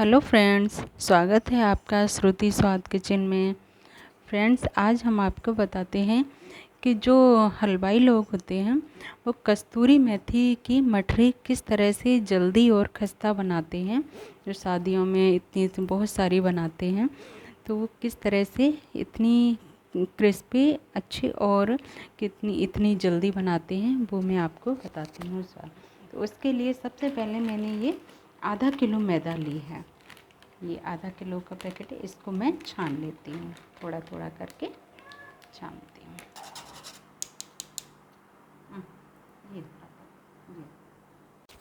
Hello friends, स्वागत है आपका श्रुति स्वाद किचन में। फ्रेंड्स, आज हम आपको बताते हैं कि जो हलवाई लोग होते हैं वो कस्तूरी मेथी की मठरी किस तरह से जल्दी और खस्ता बनाते हैं। जो शादियों में इतनी बहुत सारी बनाते हैं, तो वो किस तरह से इतनी क्रिस्पी अच्छी और कितनी इतनी जल्दी बनाते हैं, वो मैं आपको बताती हूँ। तो उसके लिए सबसे पहले मैंने ये आधा किलो मैदा ली है। ये आधा किलो का पैकेट है, इसको मैं छान लेती हूँ, थोड़ा थोड़ा करके छानती हूँ। ये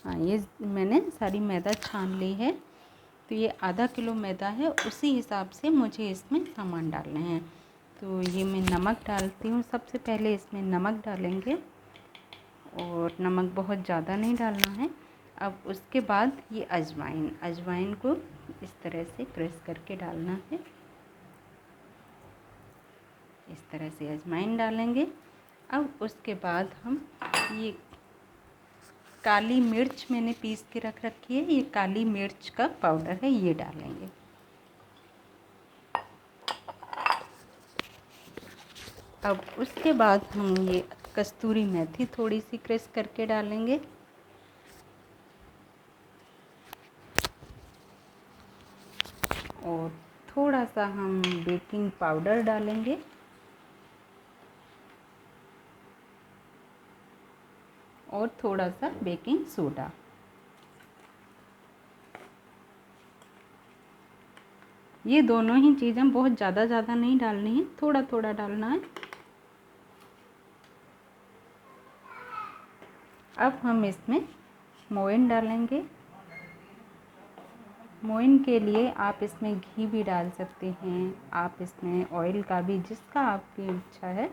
हाँ, ये मैंने सारी मैदा छान ली है। तो ये आधा किलो मैदा है, उसी हिसाब से मुझे इसमें सामान डालने हैं। तो ये मैं नमक डालती हूँ। सबसे पहले इसमें नमक डालेंगे, और नमक बहुत ज़्यादा नहीं डालना है। अब उसके बाद ये अजवाइन को इस तरह से क्रश करके डालना है। इस तरह से अजवाइन डालेंगे। अब उसके बाद हम ये काली मिर्च मैंने पीस के रख रखी है, ये काली मिर्च का पाउडर है, ये डालेंगे। अब उसके बाद हम ये कस्तूरी मेथी थोड़ी सी क्रश करके डालेंगे। और थोड़ा सा हम बेकिंग पाउडर डालेंगे। और थोड़ा सा बेकिंग सोडा। ये दोनों ही चीज़ें बहुत ज़्यादा नहीं डालनी है, थोड़ा थोड़ा डालना है। अब हम इसमें मोइन डालेंगे। मोइन के लिए आप इसमें घी भी डाल सकते हैं, आप इसमें ऑयल का भी, जिसका आपकी इच्छा है।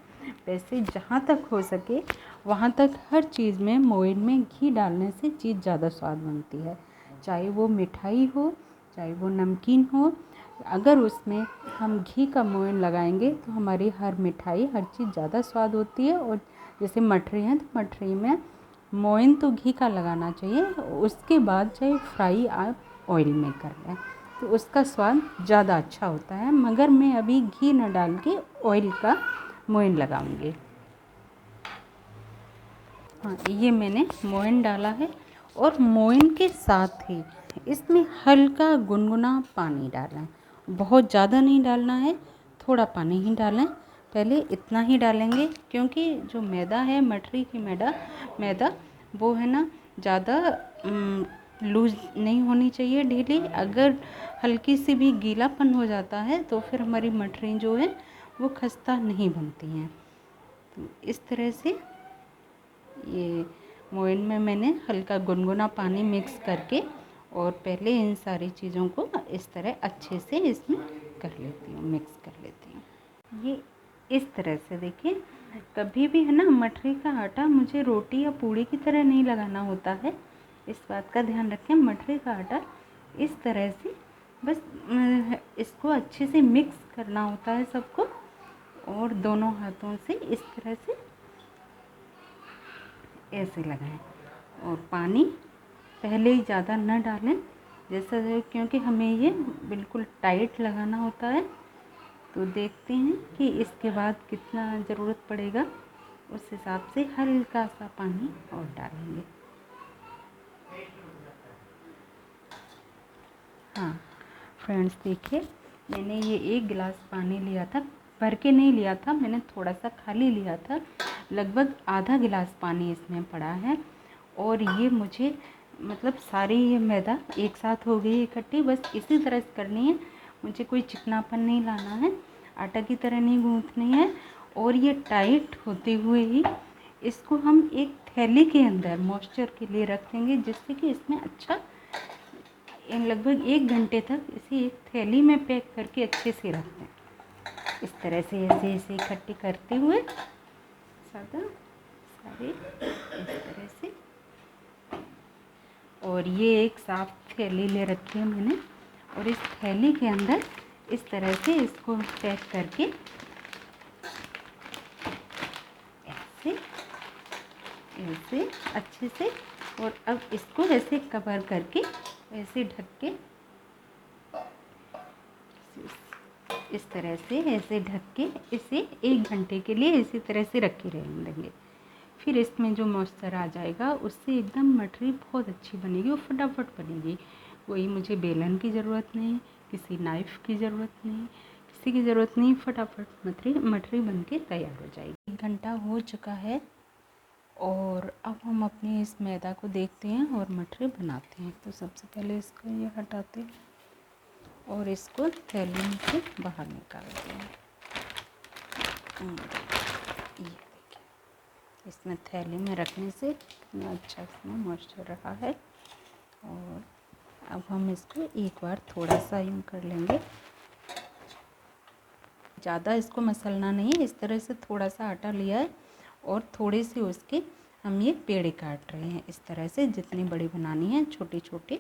वैसे जहाँ तक हो सके वहाँ तक हर चीज़ में मोइन में घी डालने से चीज़ ज़्यादा स्वाद बनती है। चाहे वो मिठाई हो, चाहे वो नमकीन हो, अगर उसमें हम घी का मोइन लगाएंगे तो हमारी हर मिठाई, हर चीज़ ज़्यादा स्वाद होती है। और जैसे मठरी है, तो मठरी में मोइन तो घी का लगाना चाहिए। उसके बाद चाहे फ्राई आप ऑयल में कर लें तो उसका स्वाद ज़्यादा अच्छा होता है। मगर मैं अभी घी न डाल के ऑयल का मोइन लगाऊंगी। हाँ, ये मैंने मोइन डाला है। और मोइन के साथ ही इसमें हल्का गुनगुना पानी डालें। बहुत ज़्यादा नहीं डालना है, थोड़ा पानी ही डालें। पहले इतना ही डालेंगे, क्योंकि जो मैदा है, मठरी की मैदा वो है ना, ज़्यादा लूज़ नहीं होनी चाहिए ढीली। अगर हल्की सी भी गीलापन हो जाता है तो फिर हमारी मठरी जो है वो खस्ता नहीं बनती हैं। तो इस तरह से ये मोइन में मैंने हल्का गुनगुना पानी मिक्स करके और पहले इन सारी चीज़ों को इस तरह अच्छे से इसमें कर लेती हूँ, मिक्स कर लेती हूँ। ये इस तरह से देखिए, कभी भी है ना, मठरी का आटा मुझे रोटी या पूड़ी की तरह नहीं लगाना होता है। इस बात का ध्यान रखें। मठरी का आटा इस तरह से बस इसको अच्छे से मिक्स करना होता है सबको, और दोनों हाथों से इस तरह से ऐसे लगाएं। और पानी पहले ही ज़्यादा न डालें, जैसा क्योंकि हमें ये बिल्कुल टाइट लगाना होता है। तो देखते हैं कि इसके बाद कितना ज़रूरत पड़ेगा, उस हिसाब से हल्का सा पानी और डालेंगे। हाँ फ्रेंड्स, देखिए, मैंने ये 1 गिलास पानी लिया था, भर के नहीं लिया था, मैंने थोड़ा सा खाली लिया था। लगभग आधा गिलास पानी इसमें पड़ा है। और ये मुझे मतलब सारी ये मैदा एक साथ हो गई इकट्ठी, बस इसी तरह से करनी है। मुझे कोई चिकनापन नहीं लाना है, आटा की तरह नहीं गूँथनी है। और ये टाइट होते हुए ही इसको हम एक थैली के अंदर मॉइस्चर के लिए रख देंगे, जिससे कि इसमें अच्छा लगभग 1 घंटे तक इसे एक थैली में पैक करके अच्छे से रख दें। इस तरह से ऐसे ऐसे इकट्ठी करते हुए सारे इस तरह से। और ये एक साफ थैली ले रखी है मैंने, और इस थैली के अंदर इस तरह से इसको पैक करके ऐसे ऐसे अच्छे से। और अब इसको ऐसे कवर करके ऐसे ढक के इस तरह से ऐसे ढक के इसे 1 घंटे के लिए इसी तरह से रखे रहने देंगे। फिर इसमें जो मॉइस्चर आ जाएगा उससे एकदम मठरी बहुत अच्छी बनेगी और फटाफट बनेगी। कोई मुझे बेलन की ज़रूरत नहीं, किसी नाइफ़ की ज़रूरत नहीं, किसी की ज़रूरत नहीं, फटाफट मठरी बन के तैयार हो जाएगी। 1 घंटा हो चुका है और अब हम अपने इस मैदा को देखते हैं और मठरी बनाते हैं। तो सबसे पहले इसको ये हटाते हैं और इसको थैली में से बाहर निकालते हैं। ये देखिए, इसमें थैली में रखने से कितना अच्छा इसमें मॉइस्चर रहा है। और अब हम इसको एक बार थोड़ा सा यूँ कर लेंगे, ज़्यादा इसको मसलना नहीं है। इस तरह से थोड़ा सा आटा लिया है और थोड़े से उसके हम ये पेड़े काट रहे हैं। इस तरह से जितनी बड़ी बनानी है, छोटी छोटी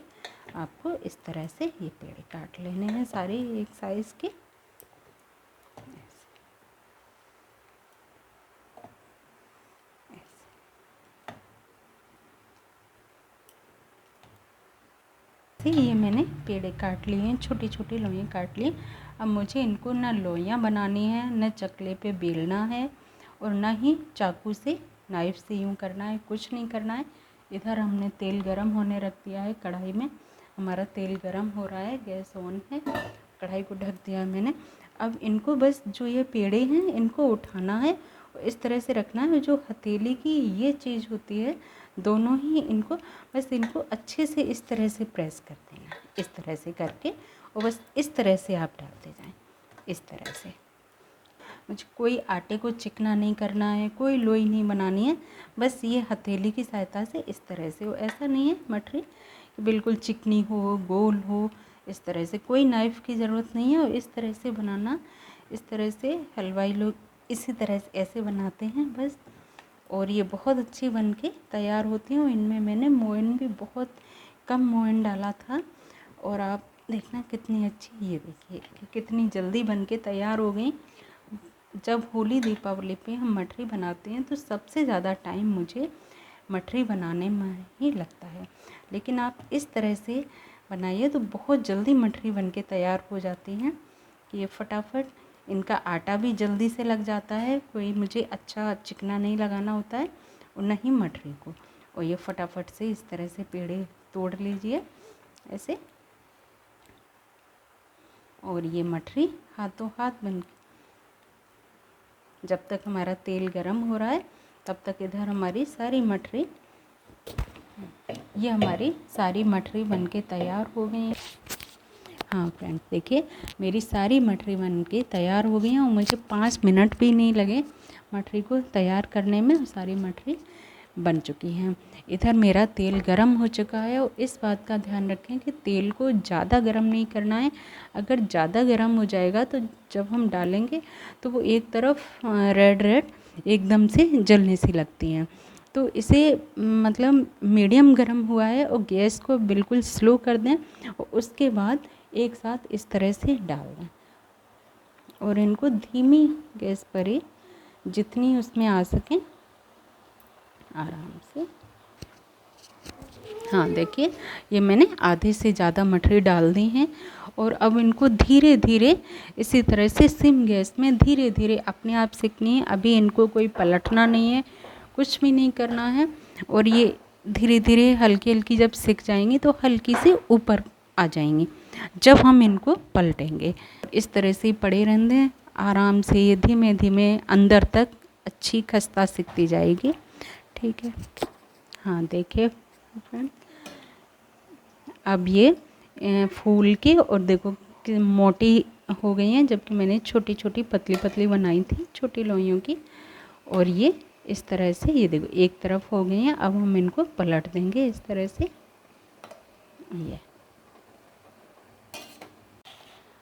आपको इस तरह से ये पेड़े काट लेने हैं सारे एक साइज़ के। ये मैंने पेड़े काट लिए हैं, छोटी छोटी लोइयाँ काट ली। अब मुझे इनको ना लोइयाँ बनानी है, न चकले पे बेलना है और ना ही चाकू से नाइफ़ से यूँ करना है, कुछ नहीं करना है। इधर हमने तेल गरम होने रख दिया है कढ़ाई में। हमारा तेल गरम हो रहा है, गैस ऑन है, कढ़ाई को ढक दिया है मैंने। अब इनको बस जो ये पेड़े हैं इनको उठाना है, इस तरह से रखना है। जो हथेली की ये चीज़ होती है, दोनों ही इनको बस इनको अच्छे से इस तरह से प्रेस कर देना, इस तरह से करके, और बस इस तरह से आप डालते जाएं, इस तरह से। मुझे कोई आटे को चिकना नहीं करना है, कोई लोई नहीं बनानी है, बस ये हथेली की सहायता से इस तरह से हो। ऐसा नहीं है मठरी कि बिल्कुल चिकनी हो, गोल हो, इस तरह से कोई नाइफ़ की ज़रूरत नहीं है। और इस तरह से बनाना, इस तरह से हलवाई लोग इसी तरह से ऐसे बनाते हैं बस। और ये बहुत अच्छी बन के तैयार होती हैं। और इनमें मैंने मोइन भी बहुत कम मोइन डाला था। और आप देखना कितनी अच्छी, ये देखिए कितनी जल्दी बन के तैयार हो गई। जब होली दीपावली पे हम मठरी बनाते हैं तो सबसे ज़्यादा टाइम मुझे मठरी बनाने में ही लगता है, लेकिन आप इस तरह से बनाइए तो बहुत जल्दी मठरी बन के तैयार हो जाती हैं। कि ये फटाफट, इनका आटा भी जल्दी से लग जाता है, कोई मुझे अच्छा चिकना नहीं लगाना होता है और न ही मठरी को। और ये फटाफट से इस तरह से पेड़े तोड़ लीजिए ऐसे, और ये मठरी हाथों हाथ बन। जब तक हमारा तेल गरम हो रहा है तब तक इधर हमारी सारी मठरी, ये हमारी सारी मठरी बनके तैयार हो गई हैं। हाँ फ्रेंड्स, देखिए मेरी सारी मठरी बन के तैयार हो गई हैं और मुझे 5 मिनट भी नहीं लगे मठरी को तैयार करने में। सारी मठरी बन चुकी हैं। इधर मेरा तेल गरम हो चुका है और इस बात का ध्यान रखें कि तेल को ज़्यादा गरम नहीं करना है। अगर ज़्यादा गरम हो जाएगा तो जब हम डालेंगे तो वो एक तरफ रेड रेड एकदम से जलने सी लगती हैं। तो इसे मतलब मीडियम गरम हुआ है और गैस को बिल्कुल स्लो कर दें और उसके बाद एक साथ इस तरह से डाल दें और इनको धीमी गैस पर ही जितनी उसमें आ सकें आराम से। हाँ देखिए, ये मैंने आधे से ज़्यादा मठरी डाल दी हैं और अब इनको धीरे धीरे इसी तरह से सिम गैस में धीरे धीरे अपने आप सिकनी है। अभी इनको कोई पलटना नहीं है, कुछ भी नहीं करना है। और ये धीरे धीरे हल्की हल्की जब सिक जाएंगी तो हल्की से ऊपर आ जाएंगी जब हम इनको पलटेंगे। इस तरह से पड़े रहने दें आराम से, ये धीमे धीमे अंदर तक अच्छी खस्ता सिकती जाएगी। ठीक है, हाँ देखिए फ्रेंड, अब ये फूल के और देखो कि मोटी हो गई हैं, जबकि मैंने छोटी छोटी पतली पतली बनाई थी छोटी लोइयों की। और ये इस तरह से, ये देखो एक तरफ हो गई हैं। अब हम इनको पलट देंगे इस तरह से, ये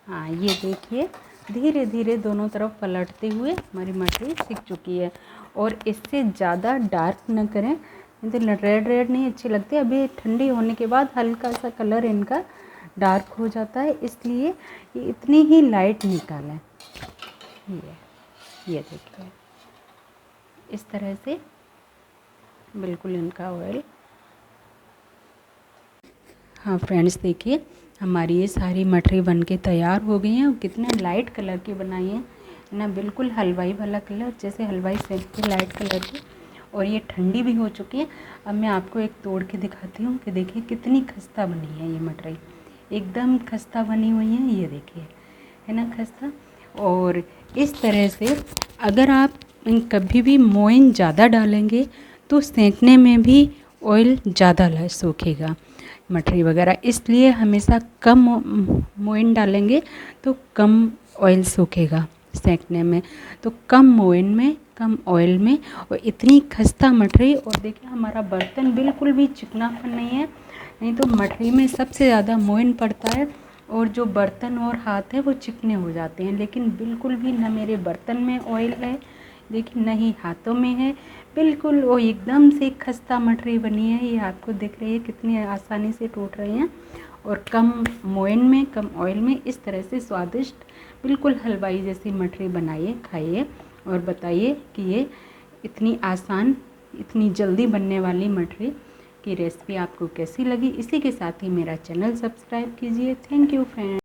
हाँ ये देखिए धीरे धीरे दोनों तरफ पलटते हुए हमारी मछली सिक चुकी है। और इससे ज़्यादा डार्क न करें, तो रेड रेड नहीं अच्छी लगती। अभी ठंडी होने के बाद हल्का सा कलर इनका डार्क हो जाता है, इसलिए ये इतनी ही लाइट निकालें। ये देखिए इस तरह से बिल्कुल इनका ऑयल। हाँ फ्रेंड्स, देखिए हमारी ये सारी मटरी बन के तैयार हो गई हैं और कितने लाइट कलर की बनाई है ना, बिल्कुल हलवाई वाला कलर, जैसे हलवाई सेकते लाइट कलर की। और ये ठंडी भी हो चुकी है। अब मैं आपको एक तोड़ के दिखाती हूँ कि देखिए कितनी खस्ता बनी है ये मटरी, एकदम खस्ता बनी हुई है, ये देखिए है ना खस्ता। और इस तरह से अगर आप कभी भी मोइन ज़्यादा डालेंगे तो सेंकने में भी ऑयल ज़्यादा सूखेगा मटरी वगैरह, इसलिए हमेशा कम मोइन डालेंगे तो कम ऑयल सूखेगा सेंकने में। तो कम मोइन में कम ऑयल में और इतनी खस्ता मटरी। और देखिए हमारा बर्तन बिल्कुल भी चिकनापन नहीं है, नहीं तो मटरी में सबसे ज़्यादा मोइन पड़ता है और जो बर्तन और हाथ है वो चिकने हो जाते हैं। लेकिन बिल्कुल भी ना मेरे बर्तन में ऑयल है, देखिए नहीं हाथों में है, बिल्कुल वो एकदम से खस्ता मटरी बनी है। ये आपको दिख रही है कितनी आसानी से टूट रही हैं और कम मोइन में कम ऑयल में इस तरह से स्वादिष्ट बिल्कुल हलवाई जैसी मटरी बनाइए, खाइए और बताइए कि ये इतनी आसान इतनी जल्दी बनने वाली मटरी की रेसिपी आपको कैसी लगी। इसी के साथ ही मेरा चैनल सब्सक्राइब कीजिए। Thank you friends.